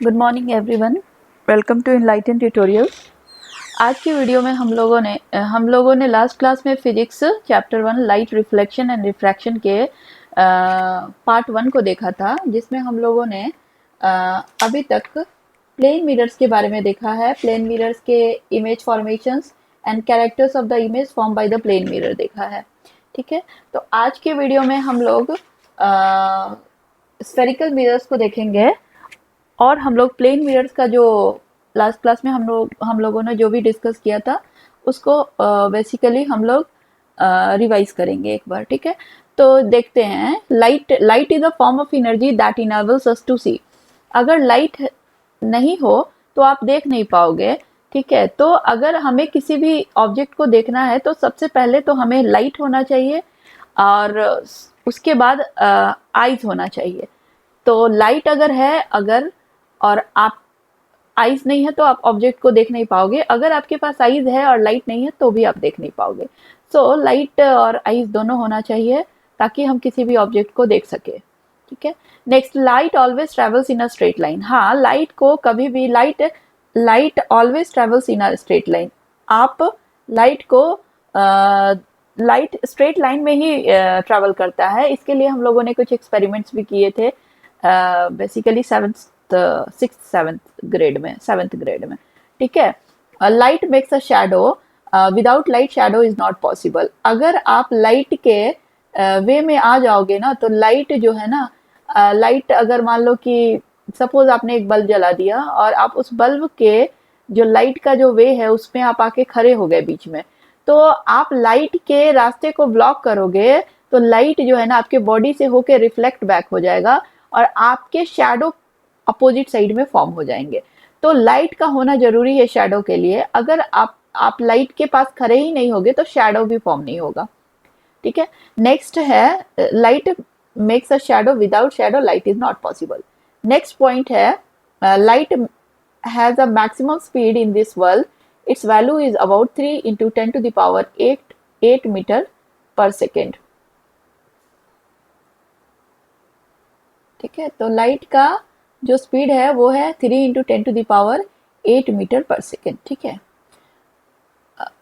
Good morning everyone, welcome to Enlighten Tutorials. आज की video में हम लोगों ने लास्ट क्लास में physics chapter 1 light reflection and refraction के पार्ट 1 को देखा था, जिसमें हम लोगों ने अभी तक प्लेन मिरर्स के बारे में देखा है। प्लेन मिरर्स के image formations and characters of the image form by the plane mirror देखा है। ठीक है, तो आज के वीडियो में हम लोग स्फेरिकल मिरर्स को देखेंगे और हम लोग प्लेन मिरर्स का जो लास्ट क्लास में हम लोगों ने जो भी डिस्कस किया था उसको बेसिकली हम लोग रिवाइज करेंगे एक बार। ठीक है, तो देखते हैं। Light is a form of energy that enables us to see. अगर लाइट नहीं हो तो आप देख नहीं पाओगे। ठीक है, तो अगर हमें किसी भी ऑब्जेक्ट को देखना है तो सबसे पहले तो हमें लाइट होना चाहिए और उसके बाद आईज होना चाहिए। तो लाइट अगर है और आप आईज नहीं है तो आप ऑब्जेक्ट को देख नहीं पाओगे। अगर आपके पास आईज है और लाइट नहीं है तो भी आप देख नहीं पाओगे। सो लाइट और आईज दोनों होना चाहिए ताकि हम किसी भी ऑब्जेक्ट को देख सके। ठीक है, next, light always travels in a straight line. हाँ, लाइट को कभी भी light always travels in a straight line. आप लाइट स्ट्रेट लाइन में ही ट्रेवल करता है। इसके लिए हम लोगों ने कुछ एक्सपेरिमेंट्स भी किए थे बेसिकली सेवेंथ ग्रेड में। ठीक है, light makes a shadow, without light shadow is not possible. अगर आप लाइट के वे में आ जाओगे ना तो लाइट जो है ना, लाइट अगर मान लो कि सपोज आपने एक बल्ब जला दिया और आप उस बल्ब के जो लाइट का जो वे है उसमें आप आके खड़े हो गए बीच में, तो आप लाइट के रास्ते को ब्लॉक करोगे तो लाइट जो है ना आपके बॉडी से होके रिफ्लेक्ट बैक हो जाएगा और आपके शैडो अपोजिट साइड में फॉर्म हो जाएंगे। तो लाइट का होना जरूरी है शैडो के लिए। अगर आप लाइट के पास खड़े ही नहीं होगे तो शैडो भी फॉर्म नहीं होगा। ठीक है, नेक्स्ट है light makes a shadow, without shadow light is not possible. Next point है light has a maximum speed in this world, its value is about 3 × 10⁸ metre पर सेकेंड। ठीक है, तो लाइट का जो स्पीड है वो है 3 × 10⁸ मीटर पर सेकेंड। ठीक है,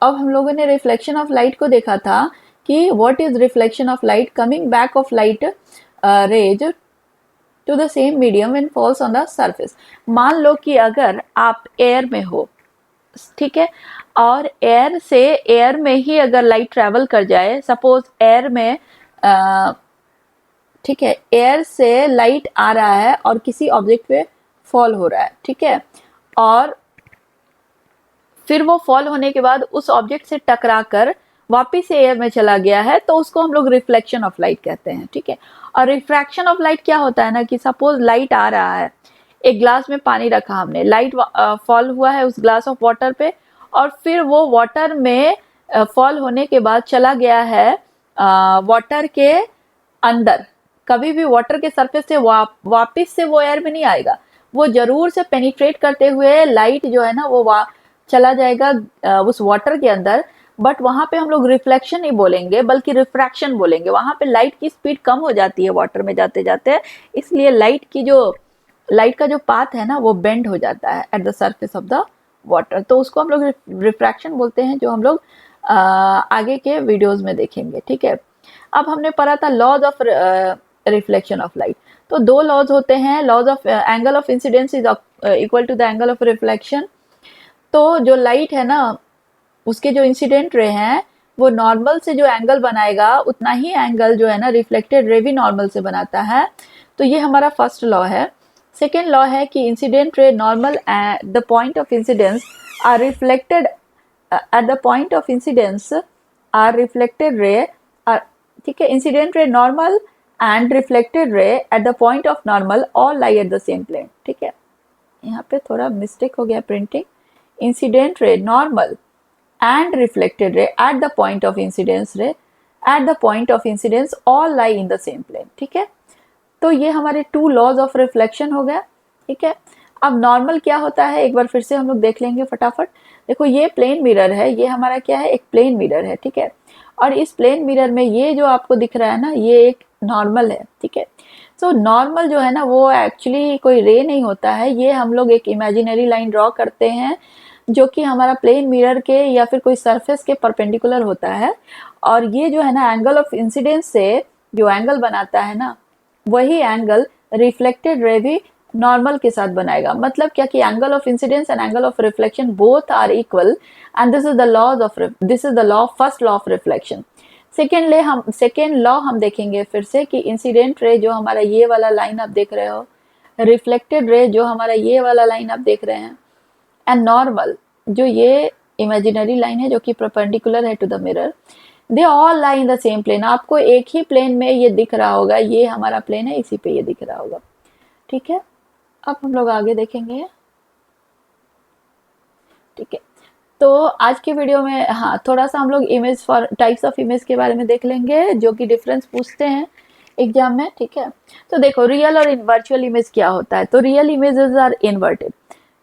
अब हम लोगों ने रिफ्लेक्शन ऑफ लाइट को देखा था कि what is reflection of light, coming back of light rays to the same medium and falls on the surface. मान लो कि अगर आप एयर में हो, ठीक है, और एयर में ही अगर लाइट ट्रेवल कर जाए, सपोज एयर में ठीक है, एयर से लाइट आ रहा है और किसी ऑब्जेक्ट पे फॉल हो रहा है। ठीक है, और फिर वो फॉल होने के बाद उस ऑब्जेक्ट से टकरा कर वापिस से एयर में चला गया है, तो उसको हम लोग रिफ्लेक्शन ऑफ लाइट कहते हैं। ठीक है, और रिफ्रैक्शन ऑफ लाइट क्या होता है ना कि सपोज लाइट आ रहा है, एक ग्लास में पानी रखा हमने, लाइट फॉल हुआ है उस ग्लास ऑफ वाटर पे और फिर वो वाटर में फॉल होने के बाद चला गया है वाटर के अंदर। कभी भी वाटर के सरफेस से वापिस से वो एयर में नहीं आएगा, वो जरूर से पेनिट्रेट करते हुए लाइट जो है ना वो चला जाएगा उस वाटर के अंदर। बट वहां पे हम लोग रिफ्लेक्शन नहीं बोलेंगे बल्कि रिफ्रैक्शन बोलेंगे। वहां पे लाइट की स्पीड कम हो जाती है वाटर में जाते जाते, इसलिए लाइट का जो पाथ है ना वो बेंड हो जाता है at the surface of the water, तो उसको हम लोग रिफ्रैक्शन बोलते हैं, जो हम लोग आगे के वीडियोस में देखेंगे। ठीक है, अब हमने पढ़ा था laws of reflection of light. तो दो लॉज होते हैं, laws of angle of incidence is equal to the angle of reflection. तो जो लाइट है ना उसके जो इंसिडेंट रे हैं वो नॉर्मल से जो एंगल बनाएगा उतना ही एंगल जो है ना रिफ्लेक्टेड रे भी नॉर्मल से बनाता है। तो ये हमारा फर्स्ट लॉ है। सेकेंड लॉ है कि incident ray normal at the point of incidence are reflected at the point of incidence are reflected ray. ठीक है, incident ray normal and reflected ray at the point of normal all lie at the same plane. ठीक है, यहाँ पे थोड़ा mistake हो गया printing. Incident ray normal and reflected ray at the point of incidence all lie in the same plane। ठीक है, तो ये हमारे 2 लॉज ऑफ रिफ्लेक्शन हो गया। ठीक है, अब नॉर्मल क्या होता है एक बार फिर से हम लोग देख लेंगे फटाफट। देखो, ये प्लेन मिरर है, ये हमारा क्या है, एक प्लेन मिरर है। ठीक है, और इस प्लेन मिरर में ये जो आपको दिख रहा है ना ये एक नॉर्मल है। ठीक है, सो नॉर्मल जो है ना वो एक्चुअली कोई रे नहीं होता है, ये हम लोग एक इमेजिनरी लाइन ड्रॉ करते हैं जो कि हमारा प्लेन मिरर के या फिर कोई सरफेस के परपेंडिकुलर होता है, और ये जो है ना एंगल ऑफ इंसिडेंस से जो एंगल बनाता है ना, वही एंगल रिफ्लेक्टेड रे भी नॉर्मल के साथ बनाएगा। मतलब क्या कि angle of incidence and angle of reflection both are equal, and this is the law first law of reflection. Second law हम देखेंगे फिर से कि इंसिडेंट रे जो हमारा ये वाला लाइन आप देख रहे हो, रिफ्लेक्टेड रे जो हमारा ये वाला लाइन आप देख रहे हैं, एंड नॉर्मल जो ये इमेजिनरी लाइन है जो कि परपेंडिकुलर है to the mirror, they all lie in the same plane. आपको एक ही प्लेन में ये दिख रहा होगा, ये हमारा प्लेन है, इसी पे ये दिख रहा होगा। ठीक है, अब हम लोग आगे देखेंगे। ठीक है, तो आज के वीडियो में हाँ थोड़ा सा हम लोग image for types of image के बारे में देख लेंगे जो कि डिफरेंस पूछते हैं एग्जाम में। ठीक है, तो देखो रियल और वर्चुअल इमेज क्या होता है। तो रियल इमेजेस आर इन्वर्टेड।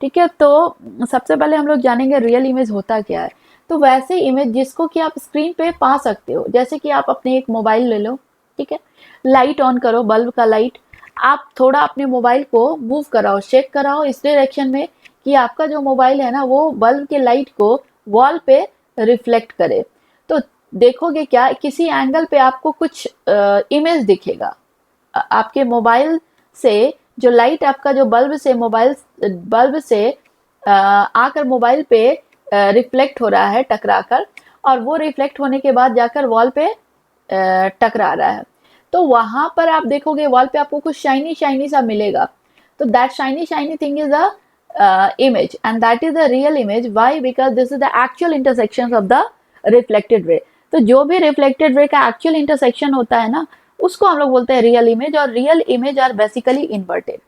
ठीक है, तो सबसे पहले हम लोग जानेंगे रियल इमेज होता क्या है। तो वैसे इमेज जिसको कि आप स्क्रीन पे पा सकते हो, जैसे कि आप अपने एक मोबाइल ले लो, ठीक है, लाइट ऑन करो, बल्ब का लाइट, आप थोड़ा अपने मोबाइल को मूव कराओ, शेक कराओ इस डायरेक्शन में कि आपका जो मोबाइल है ना वो बल्ब के लाइट को वॉल पे रिफ्लेक्ट करे। तो देखोगे क्या, किसी एंगल पे आपको कुछ इमेज दिखेगा। आपके मोबाइल से जो लाइट आपका जो बल्ब से आकर मोबाइल पे रिफ्लेक्ट हो रहा है टकराकर, और वो रिफ्लेक्ट होने के बाद जाकर वॉल पे टकरा रहा है। तो वहां पर आप देखोगे वॉल पे आपको कुछ शाइनी शाइनी सा मिलेगा। तो that shiny thing is the image, and that is the real image. Why? Because this is the actual intersections of the reflected ray. तो जो भी reflected ray का actual intersection होता है ना, उसको हम लोग बोलते हैं रियल इमेज, और real image are basically inverted.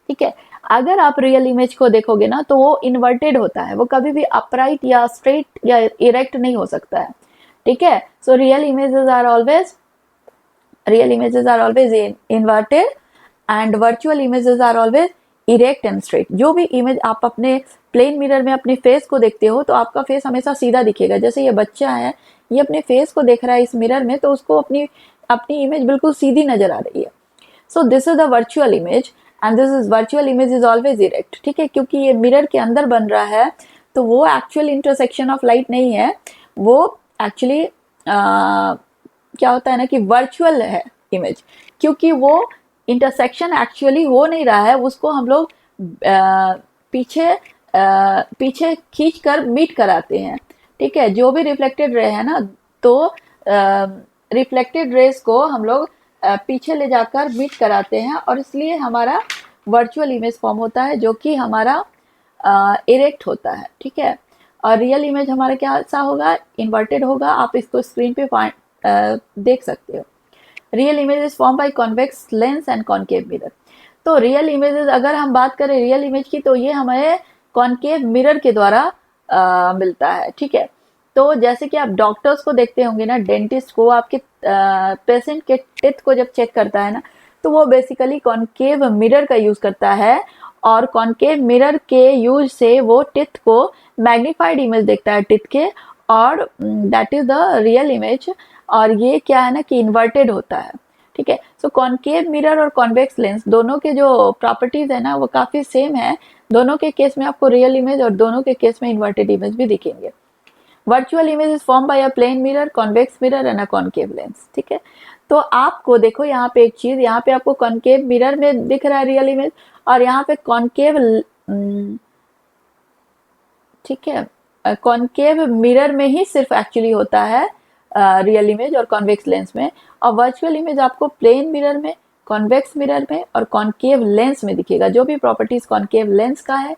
ठीक है, अगर आप रियल इमेज को देखोगे ना तो वो इन्वर्टेड होता है, वो कभी भी अपराइट या स्ट्रेट या इरेक्ट नहीं हो सकता है। ठीक है, so real images are always inverted and virtual images are always erect and straight. जो भी इमेज आप अपने प्लेन मिरर में अपने फेस को देखते हो तो आपका फेस हमेशा सीधा दिखेगा। जैसे ये बच्चा है, ये अपने फेस को देख रहा है इस मिरर में, तो उसको अपनी इमेज बिल्कुल सीधी नजर आ रही है। So this is the virtual image, and virtual image is always erect. ठीक है, क्योंकि ये मिरर के अंदर बन रहा है, तो वो एक्चुअल इंटरसेक्शन ऑफ लाइट नहीं है, वो एक्चुअली क्या होता है ना कि वर्चुअल है इमेज, क्योंकि वो इंटरसेक्शन एक्चुअली हो नहीं रहा है, उसको हम लोग पीछे खींच कर मीट कराते हैं। ठीक है, जो भी रिफ्लेक्टेड रे है ना, तो रिफ्लेक्टेड रेस को हम लोग पीछे ले जाकर मीट कराते हैं, और इसलिए हमारा वर्चुअल इमेज फॉर्म होता है जो कि हमारा इरेक्ट होता है। ठीक है, और रियल इमेज हमारा क्या सा होगा, इन्वर्टेड होगा। आप इसको स्क्रीन पे देख सकते हो। Real image is form by convex lens and concave mirror. तो रियल इमेजेस अगर हम बात करें रियल इमेज की, तो ये हमें कॉनकेव मिरर के द्वारा मिलता है। ठीक है, तो जैसे कि आप डॉक्टर्स को देखते होंगे ना, डेंटिस्ट को आपके पेशेंट के टिथ को जब चेक करता है ना, तो वो बेसिकली कॉनकेव मिरर का यूज करता है, और कॉनकेव मिरर के यूज से वो टिथ को मैग्नीफाइड इमेज देखता है टिथ के, और that is the real image. और ये क्या है ना कि इन्वर्टेड होता है। ठीक है, सो कॉनकेव मिरर और कॉन्वेक्स लेंस दोनों के जो प्रॉपर्टीज है ना वो काफी सेम है। दोनों के केस में आपको रियल इमेज और दोनों के केस में इन्वर्टेड इमेज भी दिखेंगे। Virtual image is form by a plane mirror, convex mirror and a concave lens. ठीक है, तो आपको देखो यहाँ पे एक चीज, यहाँ पे आपको कॉनकेव मिरर में दिख रहा है रियल इमेज, और यहाँ पे कॉनकेव ठीक है, कॉनकेव मिरर में ही सिर्फ एक्चुअली होता है रियल इमेज और कॉन्वेक्स लेंस में, और वर्चुअल इमेज आपको प्लेन मिरर में, कॉन्वेक्स मिरर में और कॉनकेव लेंस में दिखेगा। जो भी प्रॉपर्टीज कॉनकेव लेंस का है,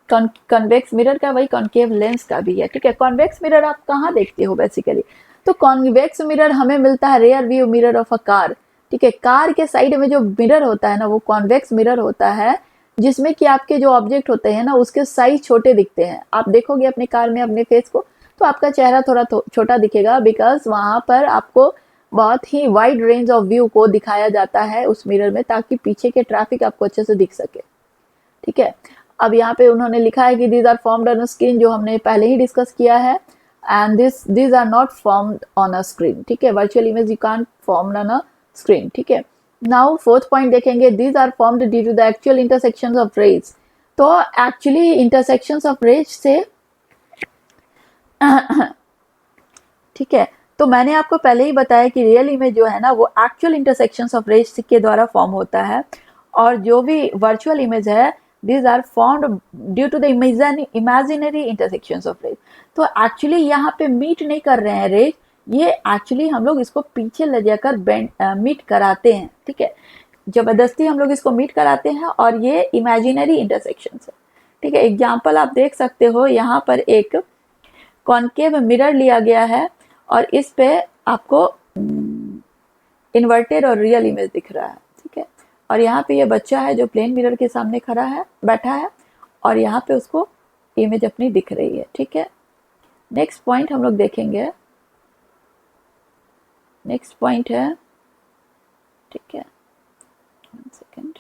कॉन्वेक्स मिरर का वही कॉनकेव लेंस का भी है। ठीक है, कॉन्वेक्स मिरर आप कहाँ देखते हो बेसिकली, तो कॉन्वेक्स मिरर हमें मिलता है rear view mirror of a car. ठीक है, कार के साइड में जो मिरर होता है ना वो कॉन्वेक्स मिरर होता है, जिसमें कि आपके जो ऑब्जेक्ट होते हैं ना उसके साइज छोटे दिखते हैं। आप देखोगे अपने कार में अपने फेस को, तो आपका चेहरा थोड़ा छोटा दिखेगा, बिकॉज वहां पर आपको बहुत ही वाइड रेंज ऑफ व्यू को दिखाया जाता है उस मिरर में, ताकि पीछे के ट्रैफिक आपको अच्छे से दिख सके। ठीक है, अब यहाँ पे उन्होंने लिखा है कि these are formed on a screen, जो हमने पहले ही डिस्कस किया है, and these are not formed on a screen. ठीक है, virtual image you can't form on a screen. ठीक है, नाउ फोर्थ पॉइंट देखेंगे, these are formed due to the actual intersections of rays. तो एक्चुअली इंटरसेक्शंस ऑफ रेज से ठीक है, तो मैंने आपको पहले ही बताया कि रियल इमेज जो है ना वो एक्चुअल इंटरसेक्शंस ऑफ रेज के द्वारा फॉर्म होता है, और जो भी वर्चुअल इमेज है these are formed due to the imaginary intersections of rays. तो एक्चुअली यहाँ पे मीट नहीं कर रहे हैं रेज, ये एक्चुअली हम लोग इसको पीछे ले जाकर मीट कराते हैं, ठीक है, जबरदस्ती हम लोग इसको मीट कराते हैं, और ये इमेजिनरी इंटरसेक्शन है, ठीक है। एग्जाम्पल आप देख सकते हो, यहाँ पर एक कॉन्केव मिरर लिया गया है और इस पे आपको इन्वर्टेड और रियल इमेज दिख रहा है, ठीक है। और यहाँ पे ये बच्चा है जो प्लेन मिरर के सामने खड़ा है, बैठा है, और यहाँ पे उसको इमेज अपनी दिख रही है, ठीक है। नेक्स्ट पॉइंट हम लोग देखेंगे, नेक्स्ट पॉइंट है, ठीक है, 1 सेकेंड,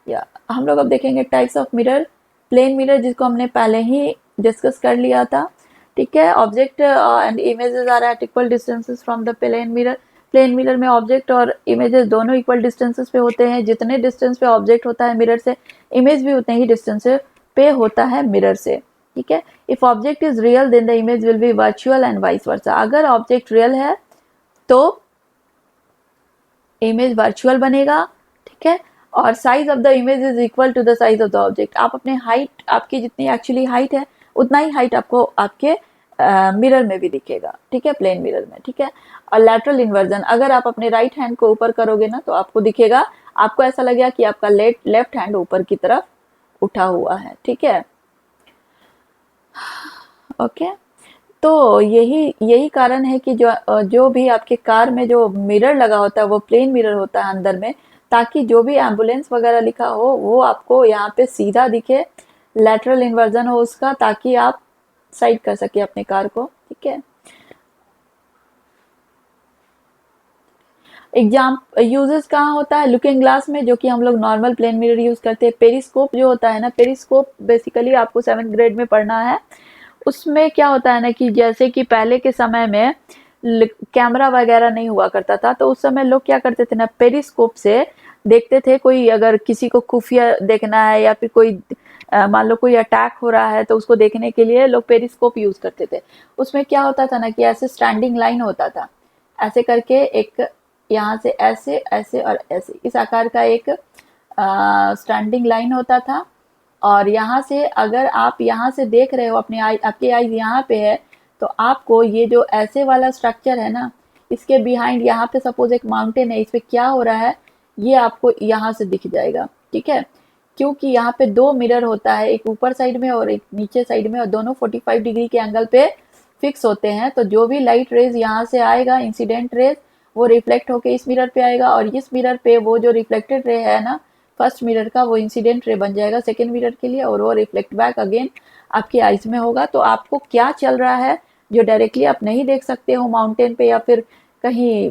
या हम लोग अब देखेंगे types of mirror. Plane mirror जिसको हमने पहले ही डिस्कस कर लिया था, ठीक है। Object and images are at equal distances from the plane mirror. Plane mirror में ऑब्जेक्ट और इमेजेस दोनों इक्वल डिस्टेंसेस पे होते हैं, जितने डिस्टेंस पे ऑब्जेक्ट होता है मिरर से, इमेज भी उतने ही डिस्टेंस पे होता है मिरर से, ठीक है। If object is real then the image will be virtual and vice versa. अगर ऑब्जेक्ट रियल है तो इमेज वर्चुअल बनेगा, ठीक है, और size of the image is equal to the size of the object. आप अपने हाइट, आपकी जितनी एक्चुअली हाइट है उतना ही हाइट आपको आपके मिरर में भी दिखेगा, ठीक है, प्लेन मिरर में, ठीक है। और लैटरल इन्वर्जन, अगर आप अपने राइट हैंड को ऊपर करोगे ना तो आपको दिखेगा, आपको ऐसा लगेगा कि आपका लेफ्ट हैंड ऊपर की तरफ उठा हुआ है, ठीक है, ओके। तो यही कारण है कि जो भी आपके कार में जो मिरर लगा होता है वो प्लेन मिरर होता है अंदर में, ताकि जो भी एम्बुलेंस वगैरह लिखा हो वो आपको यहाँ पे सीधा दिखे, लैटरल इन्वर्जन हो उसका, ताकि आप साइड कर सके अपने कार को, ठीक है। एग्जाम यूजेस कहाँ होता है, लुकिंग ग्लास में, जो कि हम लोग नॉर्मल प्लेन मिरर यूज करते हैं। पेरिस्कोप जो होता है ना, पेरिस्कोप बेसिकली आपको 7th ग्रेड में पढ़ना है। उसमें क्या होता है ना कि जैसे कि पहले के समय में कैमरा वगैरह नहीं हुआ करता था, तो उस समय लोग क्या करते थे ना, पेरिस्कोप से देखते थे, कोई अगर किसी को खुफिया देखना है या फिर कोई मान लो कोई अटैक हो रहा है तो उसको देखने के लिए लोग पेरिस्कोप यूज करते थे। उसमें क्या होता था ना कि ऐसे स्टैंडिंग लाइन होता था, ऐसे करके एक यहाँ से ऐसे ऐसे और ऐसे इस आकार का एक स्टैंडिंग लाइन होता था, और यहाँ से अगर आप यहाँ से देख रहे हो अपने आपकी आईज यहाँ पे है, तो आपको ये जो ऐसे वाला स्ट्रक्चर है ना, इसके बिहाइंड यहाँ पे सपोज एक माउंटेन है, इस पे क्या हो रहा है ये आपको यहाँ से दिख जाएगा, ठीक है। क्योंकि यहाँ पे 2 मिरर होता है, एक ऊपर साइड में और एक नीचे साइड में, और दोनों 45 डिग्री के एंगल पे फिक्स होते हैं। तो जो भी लाइट रेज यहाँ से आएगा, इंसिडेंट रेज, वो रिफ्लेक्ट होके इस मिरर पे आएगा, और इस मिरर पे वो जो रिफ्लेक्टेड रे है ना फर्स्ट मिरर का, वो इंसिडेंट रे बन जाएगा सेकेंड मिरर के लिए, और वो रिफ्लेक्ट बैक अगेन आपकी आइज में होगा। तो आपको क्या चल रहा है जो डायरेक्टली आप नहीं देख सकते हो माउंटेन पे या फिर कहीं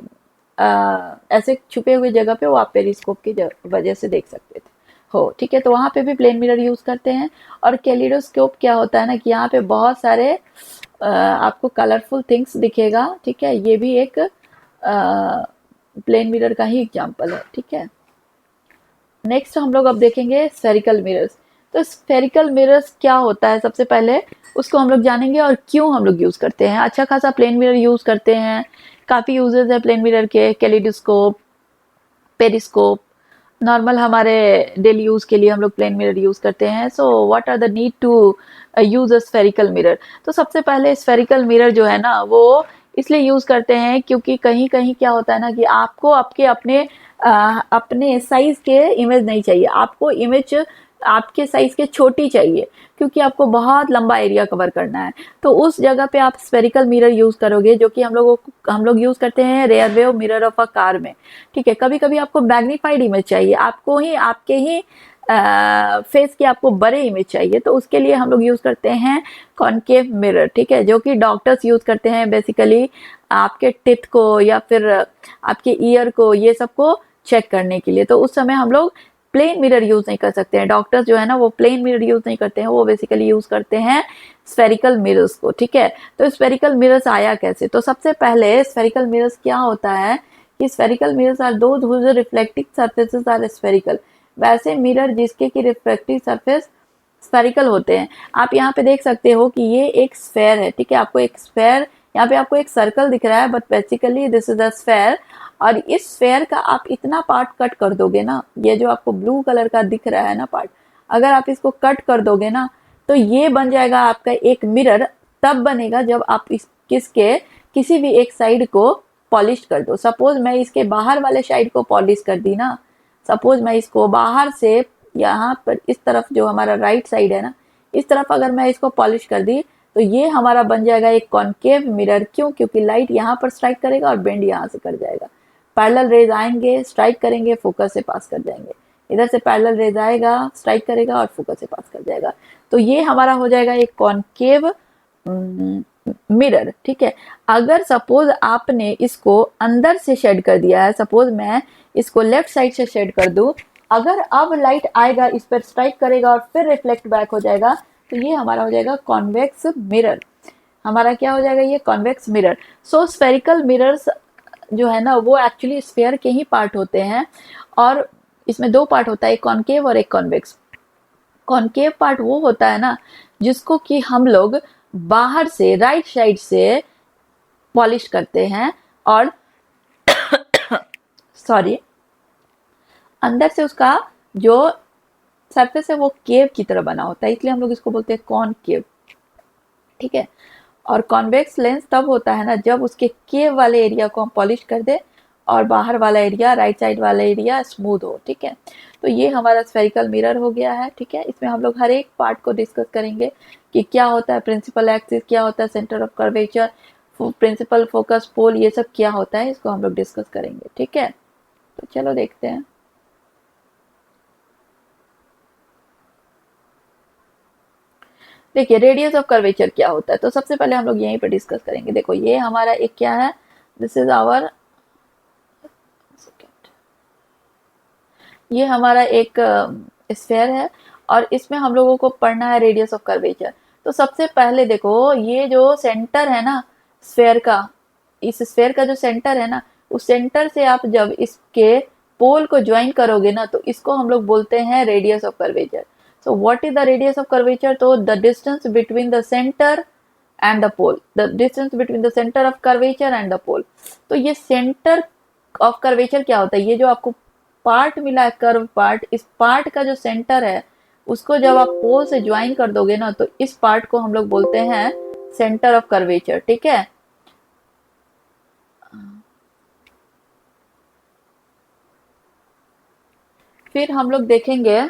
ऐसे छुपे हुए जगह पे, वो आप पेरिस्कोप की वजह से देख सकते थे हो, ठीक है। तो वहाँ पे भी प्लेन मिरर यूज करते हैं। और कैलिडोस्कोप क्या होता है ना कि यहाँ पे बहुत सारे आपको कलरफुल थिंग्स दिखेगा, ठीक है, ये भी एक प्लेन मिरर का ही एग्जाम्पल है, ठीक है। नेक्स्ट हम लोग अब देखेंगे स्फेरिकल मिरर्स। तो स्फेरिकल मिरर्स क्या होता है, सबसे पहले उसको हम लोग जानेंगे और क्यों हम लोग यूज करते हैं। अच्छा खासा प्लेन मिरर यूज करते हैं, काफी यूजेस है प्लेन मिरर के, कैलिडोस्कोप, पेरिस्कोप, नॉर्मल हमारे डेली यूज के लिए हम लोग प्लेन मिरर यूज करते हैं। So what are the need to use a spherical mirror. तो सबसे पहले स्फेरिकल मिरर जो है ना वो इसलिए यूज करते हैं क्योंकि कहीं कहीं क्या होता है ना कि आपको आपके अपने साइज के इमेज नहीं चाहिए, आपको इमेज आपके साइज के छोटी चाहिए, क्योंकि आपको बहुत लंबा एरिया कवर करना है। तो उस जगह पे आप स्फेरिकल मिरर यूज करोगे, जो कि हम लोग यूज करते हैं rear view mirror of a car में, ठीक है। कभी कभी आपको मैग्नीफाइड इमेज चाहिए, आपके ही फेस की आपको बड़े इमेज चाहिए, तो उसके लिए हम लोग यूज करते हैं कॉनकेव मिरर, ठीक है, जो कि डॉक्टर्स यूज करते हैं बेसिकली आपके टिथ को या फिर आपके ईयर को, ये सबको चेक करने के लिए। तो उस समय हम लोग प्लेन मिरर यूज नहीं कर सकते हैं। डॉक्टर्स जो है ना वो प्लेन मिरर यूज नहीं करते हैं, वो बेसिकली यूज करते हैं स्फेरिकल मिरर्स को, ठीक है। तो स्फेरिकल मिरर्स आया कैसे? तो सबसे पहले स्फेरिकल मिरर्स क्या होता है कि spherical mirrors are those whose reflecting surfaces are spherical, वैसे मिरर जिसके की रिफ्लेक्टिव सरफेस स्फेरिकल होते हैं। आप यहाँ पे देख सकते हो कि ये एक स्फेयर है, ठीक है। आपको एक स्फेयर, यहाँ पे आपको एक सर्कल दिख रहा है, but basically this is a sphere. और इस स्फेयर का आप इतना पार्ट कट कर दोगे ना, ये जो आपको ब्लू कलर का दिख रहा है ना पार्ट, अगर आप इसको कट कर दोगे ना तो ये बन जाएगा आपका एक मिरर। तब बनेगा जब आप किसके किसी भी एक साइड को पॉलिश कर दो। सपोज मैं इसके बाहर वाले साइड को पॉलिश कर दी ना, सपोज मैं इसको बाहर से यहाँ पर इस तरफ जो हमारा राइट साइड है ना, इस तरफ अगर मैं इसको पॉलिश कर दी तो ये हमारा बन जाएगा एक कॉन्केव मिरर। क्यों? क्योंकि लाइट यहाँ पर स्ट्राइक करेगा और बेंड यहाँ से कर जाएगा। पैरेलल रेज आएंगे, स्ट्राइक करेंगे, फोकस से पास कर जाएंगे। इधर से पैरेलल रेज आएगा, स्ट्राइक करेगा और फोकस से पास कर जाएगा। तो ये हमारा हो जाएगा एक कॉन्केव मिरर, ठीक है। अगर सपोज आपने इसको अंदर से शेड कर दिया है, सपोज मैं इसको लेफ्ट साइड से शेड कर दूं, अगर अब लाइट आएगा, इस पर स्ट्राइक करेगा और फिर रिफ्लेक्ट बैक हो जाएगा, तो ये हमारा हो जाएगा कॉन्वेक्स मिरर। हमारा क्या हो जाएगा? ये कॉन्वेक्स मिरर। सो स्फेरिकल मिरर्स जो है ना वो एक्चुअली स्फेयर के ही पार्ट होते हैं, और इसमें दो पार्ट होता है, एक कॉन्केव और एक कॉन्वेक्स। कॉन्केव पार्ट वो होता है ना जिसको कि हम लोग बाहर से राइट साइड से पॉलिश करते हैं, और सॉरी अंदर से उसका जो सरफेस है वो केव की तरह बना होता है, इसलिए हम लोग इसको बोलते हैं कॉनकेव, ठीक है। और कॉन्वेक्स लेंस तब होता है ना जब उसके केव वाले एरिया को हम पॉलिश कर दे और बाहर वाला एरिया, राइट साइड वाला एरिया स्मूथ हो, ठीक है। तो ये हमारा स्फेरिकल मिरर हो गया है, ठीक है। इसमें हम लोग हर एक पार्ट को डिस्कस करेंगे कि क्या होता है प्रिंसिपल एक्सिस, क्या होता है centre of curvature, principal focus pole, ये सब क्या होता है इसको हम लोग डिस्कस करेंगे, ठीक है। तो चलो देखते हैं। देखिए रेडियस ऑफ कर्वेचर क्या होता है, तो सबसे पहले हम लोग यहीं पर डिस्कस करेंगे। देखो ये हमारा एक क्या है, दिस इज आवर, ये हमारा एक स्फेयर है और इसमें हम लोगों को पढ़ना है रेडियस ऑफ कर्वेचर। तो सबसे पहले देखो ये जो सेंटर है ना स्फेयर का, इस स्फेयर का जो सेंटर है ना, उस सेंटर से आप जब इसके पोल को ज्वाइन करोगे ना तो इसको हम लोग बोलते हैं radius of curvature. So what is the radius of curvature? तो the distance between the centre and the pole, the distance between the centre of curvature and the pole. तो ये सेंटर ऑफ कर्वेचर क्या होता है? ये जो आपको part मिला है कर्व पार्ट, इस पार्ट का जो सेंटर है उसको जब आप पोल से ज्वाइन कर दोगे ना तो इस पार्ट को हम लोग बोलते हैं सेंटर ऑफ कर्वेचर, ठीक है। फिर हम लोग देखेंगे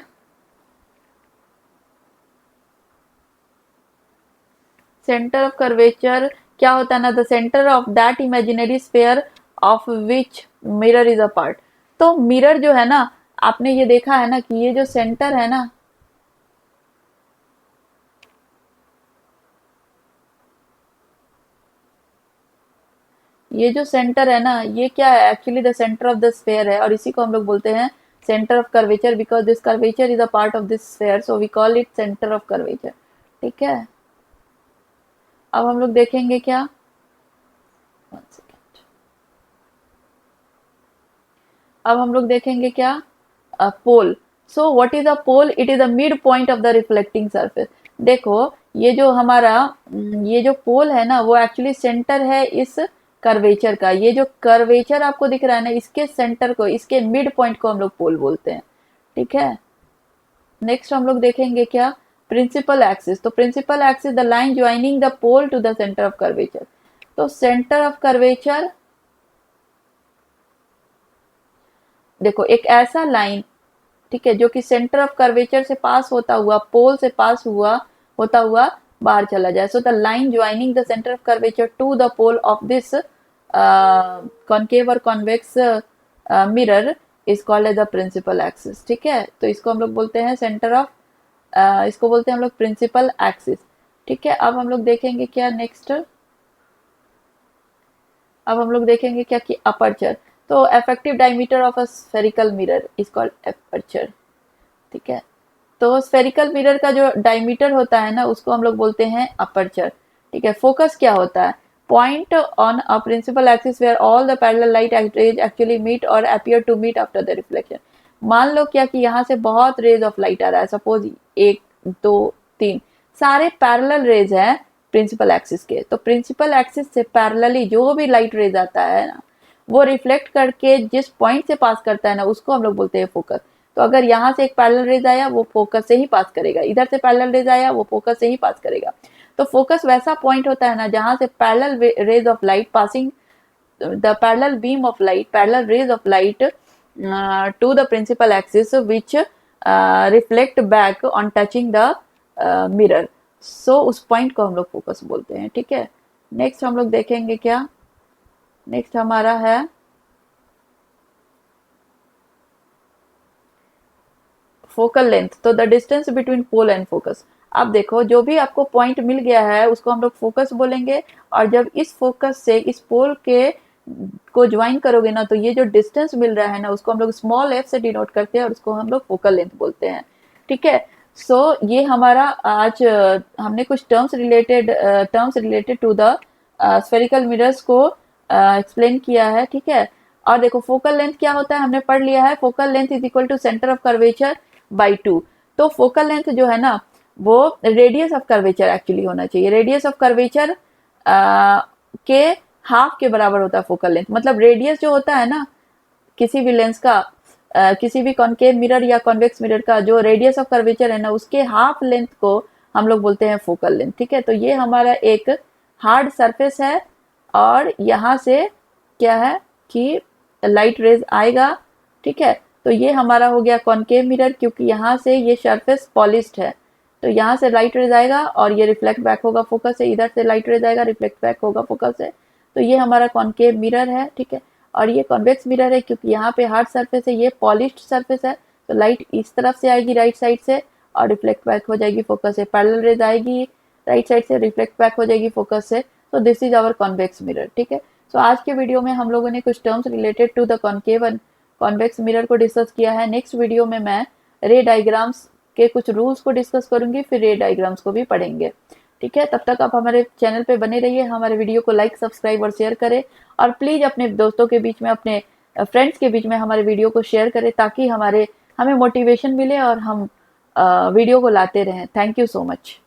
सेंटर ऑफ कर्वेचर क्या होता है ना, the centre of that imaginary sphere of which mirror is a part. तो मिरर जो है ना, आपने ये देखा है ना कि ये जो सेंटर है ना, ये जो सेंटर है ना ये क्या है? Actually the centre of the sphere है, और इसी को हम लोग बोलते हैं centre of curvature, because this curvature is a part of this sphere, so we call it centre of curvature, ठीक है। अब हम लोग देखेंगे क्या, अब हम लोग देखेंगे क्या, pole. So what is a pole? It is a mid point of the reflecting surface. देखो ये जो हमारा ये जो पोल है ना वो एक्चुअली सेंटर है इस कर्वेचर का। ये जो कर्वेचर आपको दिख रहा है ना, इसके सेंटर को, इसके मिड पॉइंट को हम लोग पोल बोलते हैं, ठीक है। नेक्स्ट हम लोग देखेंगे क्या, प्रिंसिपल एक्सिस। तो principal axis the line joining the pole to the centre of curvature. तो सेंटर ऑफ कर्वेचर देखो एक ऐसा लाइन, ठीक है, जो कि सेंटर ऑफ कर्वेचर से पास होता हुआ, पोल से पास हुआ होता हुआ बाहर चला जाए। So the line joining the centre of curvature to the pole of this concave और convex mirror is called as the principal axis, ठीक है। तो इसको हम लोग बोलते हैं सेंटर ऑफ, इसको बोलते हैं हम लोग प्रिंसिपल एक्सिस, ठीक है। अब हम लोग देखेंगे क्या नेक्स्ट, अब हम लोग देखेंगे क्या कि अपर्चर। तो effective diameter of a spherical mirror is called aperture, ठीक है। तो स्फेरिकल मिरर का जो डायमीटर होता है ना, उसको हम लोग बोलते हैं अपर्चर, ठीक है। फोकस क्या होता है? Point on a principal axis where all the parallel light rays actually meet और appear to meet after the reflection. मान लो क्या कि यहाँ से बहुत रेज ऑफ लाइट आ रहा है, सपोज 1 2 3 सारे पैरेलल रेज हैं प्रिंसिपल एक्सिस के। तो प्रिंसिपल एक्सिस से पैरेलली जो भी लाइट रेज आता है ना, वो रिफ्लेक्ट करके जिस पॉइंट से पास करता है ना, उसको हम लोग बोलते हैं फोकस। तो अगर यहाँ से एक पैरेलल रेज आया, वो फोकस से ही पास करेगा, इधर से पैरेलल रेज आया, वो फोकस से ही पास करेगा। तो फोकस वैसा पॉइंट होता है ना, जहां से parallel rays of light passing the parallel beam of light, parallel rays of light to the principal axis which reflect back on touching the mirror. सो उस पॉइंट को हम लोग फोकस बोलते हैं, ठीक है। नेक्स्ट हम लोग देखेंगे क्या, नेक्स्ट हमारा है फोकल लेंथ। तो the distance between pole and focus. अब देखो, जो भी आपको पॉइंट मिल गया है उसको हम लोग फोकस बोलेंगे, और जब इस फोकस से इस पोल के को ज्वाइन करोगे ना, तो ये जो डिस्टेंस मिल रहा है ना, उसको हम लोग स्मॉल एफ से डिनोट करते हैं और उसको हम लोग फोकल लेंथ बोलते हैं, ठीक है। सो ये हमारा आज हमने कुछ terms related to the spherical mirrors को एक्सप्लेन किया है, ठीक है। और देखो फोकल लेंथ क्या होता है, हमने पढ़ लिया है, focal length is equal to centre of curvature by 2। तो फोकल लेंथ जो है ना, वो रेडियस ऑफ कर्वेचर एक्चुअली होना चाहिए। रेडियस ऑफ कर्वेचर के हाफ के बराबर होता है फोकल लेंथ। मतलब रेडियस जो होता है ना किसी भी लेंस का, किसी भी कॉनकेव मिरर या कॉन्वेक्स मिरर का जो रेडियस ऑफ कर्वेचर है ना, उसके हाफ लेंथ को हम लोग बोलते हैं फोकल लेंथ, ठीक है। तो ये हमारा एक हार्ड सरफेस है, और यहाँ से क्या है कि लाइट रेज आएगा, ठीक है। तो ये हमारा हो गया कॉनकेव मिरर, क्योंकि यहाँ से ये सरफेस पॉलिश्ड है, तो यहाँ से लाइट रेज आएगा और ये रिफ्लेक्ट बैक होगा फोकस से, इधर से लाइट रेज आएगा, रिफ्लेक्ट बैक होगा फोकस से। तो ये हमारा कॉनकेव मिरर है, ठीक है। और ये कॉन्वेक्स मिरर है, क्योंकि यहाँ पे हार्ड सरफेस है, ये पॉलिश्ड सरफेस है, तो लाइट इस तरफ से आएगी राइट साइड से और रिफ्लेक्ट बैक हो जाएगी फोकस से। पैरेलल रेज आएगी राइट साइड से, रिफ्लेक्ट बैक हो जाएगी फोकस से। तो this is our convex mirror, ठीक है। सो आज के वीडियो में हम लोगों ने कुछ terms related to the concave and convex mirror को डिस्कस किया है। नेक्स्ट वीडियो में मैं रे डायग्राम्स के कुछ रूल्स को डिस्कस करूंगी, फिर रे डायग्राम्स को भी पढ़ेंगे, ठीक है। तब तक आप हमारे चैनल पे बने रहिए, हमारे वीडियो को लाइक सब्सक्राइब और शेयर करें, और प्लीज अपने दोस्तों के बीच में, अपने फ्रेंड्स के बीच में हमारे वीडियो को शेयर करें, ताकि हमें मोटिवेशन मिले और हम वीडियो को लाते रहें। Thank you so much.